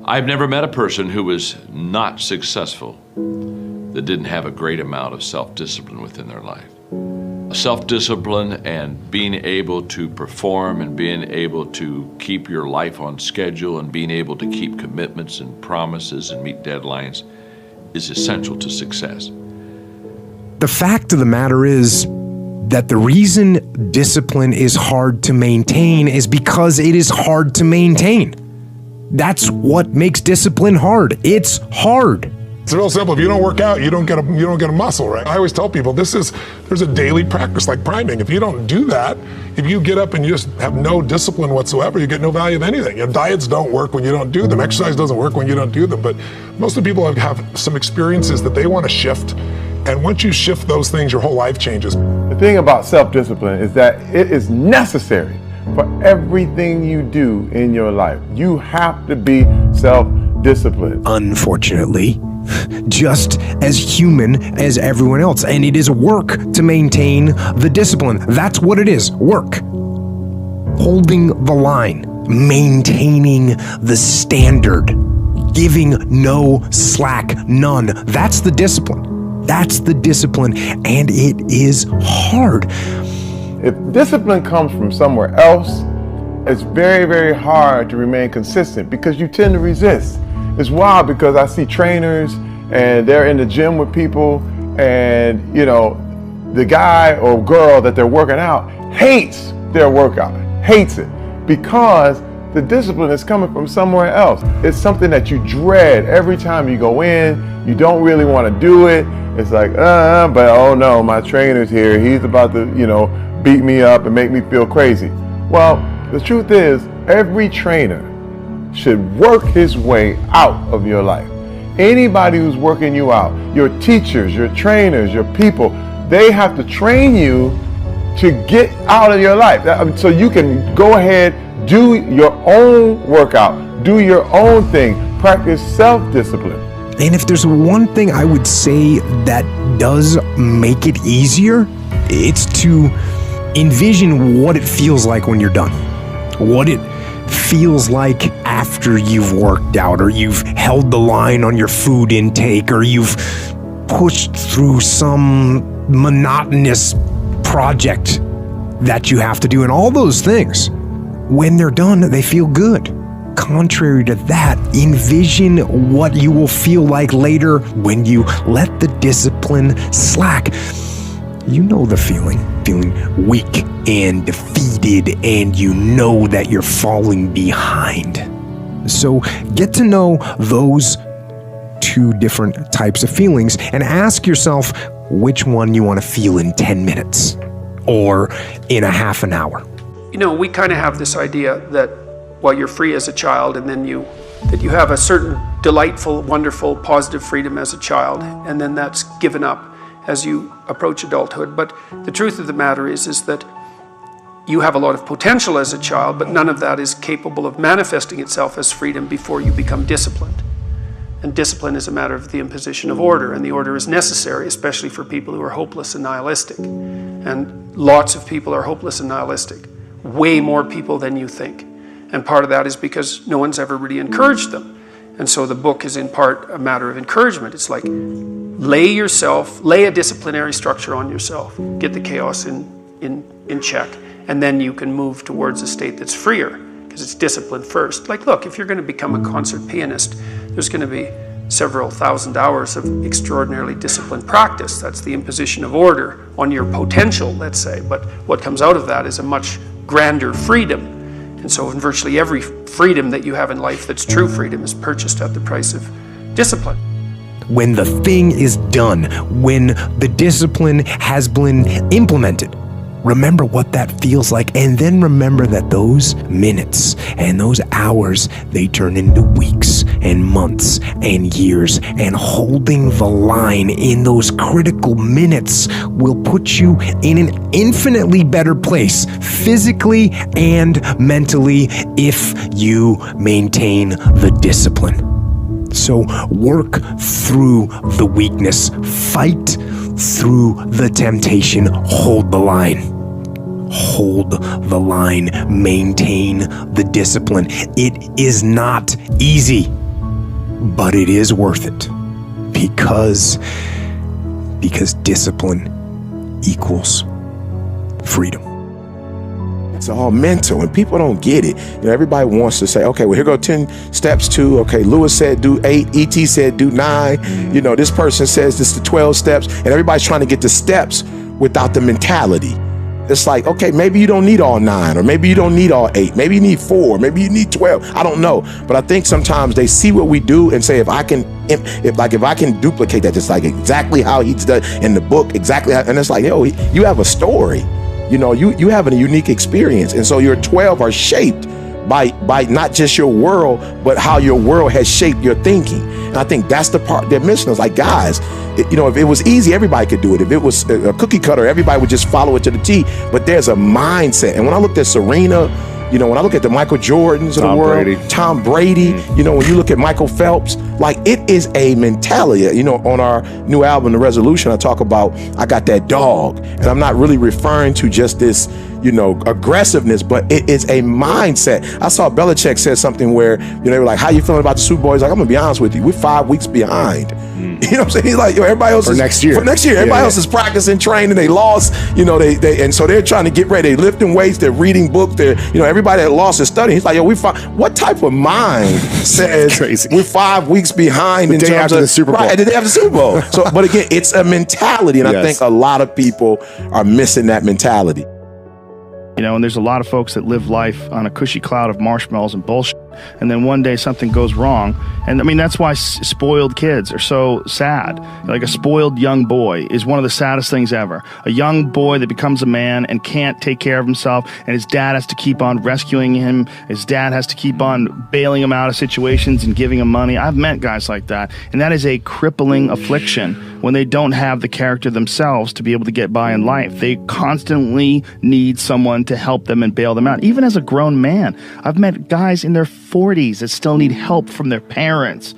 I've never met a person who was not successful that didn't have a great amount of self-discipline within their life. Self-discipline and being able to perform and being able to keep your life on schedule and being able to keep commitments and promises and meet deadlines is essential to success. The fact of the matter is that the reason discipline is hard to maintain is because it is hard to maintain. That's what makes discipline hard. It's hard. It's real simple. If you don't work out, you don't get a muscle, right? I always tell people there's a daily practice like priming. If you don't do that, if you get up and you just have no discipline whatsoever, you get no value of anything. Your diets don't work when you don't do them. Exercise doesn't work when you don't do them. But most of the people have some experiences that they want to shift. And once you shift those things, your whole life changes. The thing about self-discipline is that it is necessary for everything you do in your life. You have to be self-disciplined. Unfortunately, just as human as everyone else. And it is work to maintain the discipline. That's what it is, work. Holding the line, maintaining the standard, giving no slack, none. That's the discipline. That's the discipline, and it is hard. If discipline comes from somewhere else, it's very, very hard to remain consistent because you tend to resist. It's wild because I see trainers and they're in the gym with people and, you know, the guy or girl that they're working out hates their workout, hates it because the discipline is coming from somewhere else. It's something that you dread every time you go in. You don't really want to do it. It's like, but oh no, my trainer's here. He's about to, you know, beat me up and make me feel crazy. Well, the truth is, every trainer should work his way out of your life. Anybody who's working you out, your teachers, your trainers, your people, they have to train you to get out of your life. So you can go ahead, do your own workout, do your own thing, practice self-discipline. And if there's one thing I would say that does make it easier, it's to envision what it feels like when you're done. What it feels like after you've worked out, or you've held the line on your food intake, or you've pushed through some monotonous project that you have to do. And all those things, when they're done, they feel good. Contrary to that, envision what you will feel like later when you let the discipline slack. You know the feeling weak and defeated, and you know that you're falling behind. So get to know those two different types of feelings and ask yourself which one you want to feel in 10 minutes or in a half an hour. You know, we kind of have this idea that while you're free as a child, and then you have a certain delightful, wonderful, positive freedom as a child, and then that's given up as you approach adulthood. But the truth of the matter is that you have a lot of potential as a child, but none of that is capable of manifesting itself as freedom before you become disciplined. And discipline is a matter of the imposition of order, and the order is necessary, especially for people who are hopeless and nihilistic. And lots of people are hopeless and nihilistic, way more people than you think. And part of that is because no one's ever really encouraged them. And so the book is in part a matter of encouragement. It's like, lay a disciplinary structure on yourself, get the chaos in check, and then you can move towards a state that's freer, because it's discipline first. Like, look, if you're going to become a concert pianist, there's going to be several thousand hours of extraordinarily disciplined practice. That's the imposition of order on your potential, let's say. But what comes out of that is a much grander freedom. And so in virtually every freedom that you have in life that's true freedom is purchased at the price of discipline. When the thing is done, when the discipline has been implemented, remember what that feels like, and then remember that those minutes and those hours, they turn into weeks and months and years, and holding the line in those critical minutes will put you in an infinitely better place, physically and mentally, if you maintain the discipline. So work through the weakness, fight through the temptation, hold the line. Hold the line, maintain the discipline. It is not easy. but it is worth it because discipline equals freedom. It's all mental, and people don't get it. You know, everybody wants to say, okay, well, here go 10 steps to, okay, Lewis said do 8, E.T. said do 9. You know, this person says this is 12 steps, and everybody's trying to get the steps without the mentality. It's like, okay, maybe you don't need all 9, or maybe you don't need all 8. Maybe you need 4, maybe you need 12. I don't know. But I think sometimes they see what we do and say, if I can duplicate that, just like exactly how he's done in the book, exactly how, and it's like, yo, you have a story. You know, you have a unique experience. And so your 12 are shaped by not just your world, but how your world has shaped your thinking. And I think that's the part they're missing. It's like, guys, you know, if it was easy, everybody could do it. If it was a cookie cutter, everybody would just follow it to the T. But there's a mindset. And when I looked at Serena, you know, when I look at the Michael Jordans of the world, Tom Brady, you know, when you look at Michael Phelps, like it is a mentality. You know, on our new album, The Resolution, I talk about, I got that dog. And I'm not really referring to just this, you know, aggressiveness, but it is a mindset. I saw Belichick said something where, you know, they were like, how you feeling about the Super Bowl? He's like, I'm gonna be honest with you, we're 5 weeks behind. You know what I'm saying? He's like, yo, everybody else for next year. Everybody else is practicing, training, they lost, you know, they and so they're trying to get ready, they're lifting weights, they're reading books, they're, you know, everybody that lost is studying. He's like, yo, what type of mind says we're 5 weeks behind in terms of the Super Bowl. Right, the day after the Super Bowl. So, but again, it's a mentality, and I think a lot of people are missing that mentality. You know, and there's a lot of folks that live life on a cushy cloud of marshmallows and bullshit. And then one day something goes wrong. And I mean, that's why spoiled kids are so sad. Like a spoiled young boy is one of the saddest things ever. A young boy that becomes a man and can't take care of himself, and his dad has to keep on rescuing him. His dad has to keep on bailing him out of situations and giving him money. I've met guys like that. And that is a crippling affliction when they don't have the character themselves to be able to get by in life. They constantly need someone to help them and bail them out. Even as a grown man, I've met guys in their 40s that still need help from their parents.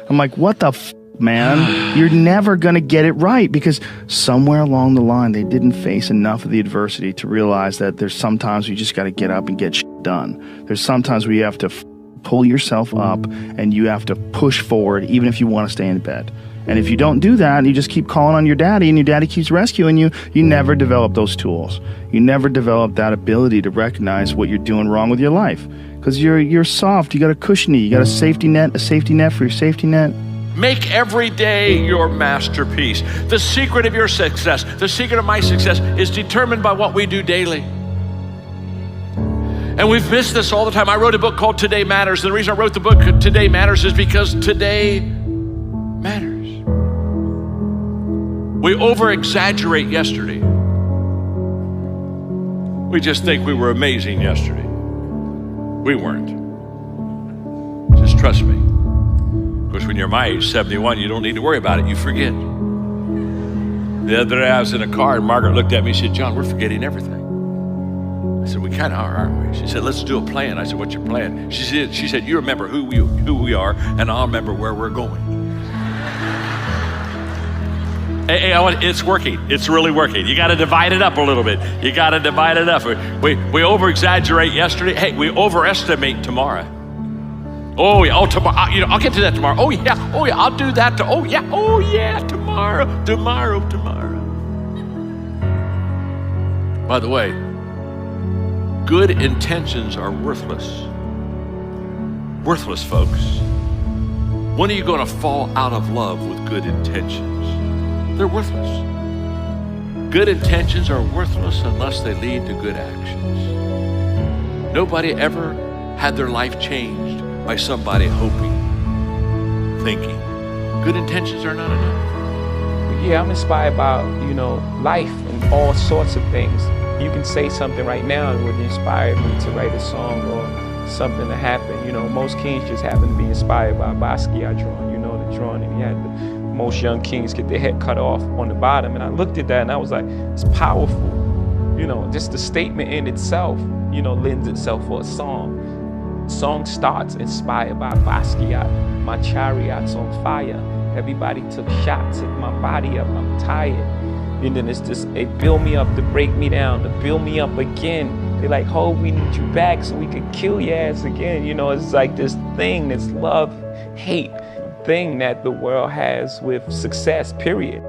I'm like, what the man? You're never going to get it right, because somewhere along the line, they didn't face enough of the adversity to realize that there's sometimes you just got to get up and get shit done. There's sometimes where you have to pull yourself up and you have to push forward, even if you want to stay in bed. And if you don't do that, and you just keep calling on your daddy, and your daddy keeps rescuing you, you never develop those tools. You never develop that ability to recognize what you're doing wrong with your life. Because you're soft, you got a cushiony, you got a safety net for your safety net. Make every day your masterpiece. The secret of your success, the secret of my success, is determined by what we do daily. And we've missed this all the time. I wrote a book called Today Matters. And the reason I wrote the book Today Matters is because today matters. We over-exaggerate yesterday. We just think we were amazing yesterday. We weren't. Just trust me. Of course, when you're my age, 71, you don't need to worry about it. You forget. The other day I was in a car and Margaret looked at me and said, John, we're forgetting everything. I said, we kind of are, aren't we? She said, let's do a plan. I said, what's your plan? She said, you remember who we are, and I'll remember where we're going. Hey, it's working. It's really working. You got to divide it up a little bit. You got to divide it up. We over-exaggerate yesterday. Hey, we overestimate tomorrow. Oh yeah. Oh, tomorrow. You know, I'll get to that tomorrow. Oh yeah. Oh yeah. I'll do that. Oh yeah. Oh yeah. Tomorrow. By the way, good intentions are worthless. Worthless, folks. When are you going to fall out of love with good intentions? They're worthless. Good intentions are worthless unless they lead to good actions. Nobody ever had their life changed by somebody hoping, thinking. Good intentions are not enough. Yeah, I'm inspired by, you know, life and all sorts of things. You can say something right now that would inspire me to write a song or something to happen. You know, most kings just happen to be inspired by Basquiat drawing. You know the drawing, and he had the most young kings get their head cut off on the bottom. And I looked at that and I was like, it's powerful. You know, just the statement in itself, you know, lends itself for a song. Song starts inspired by Basquiat. My chariot's on fire. Everybody took shots, hit my body up, I'm tired. And then it's just, they build me up to break me down, to build me up again. They're like, oh, we need you back so we could kill your ass again. You know, it's like this thing, this love, hate. thing that the world has with success, period.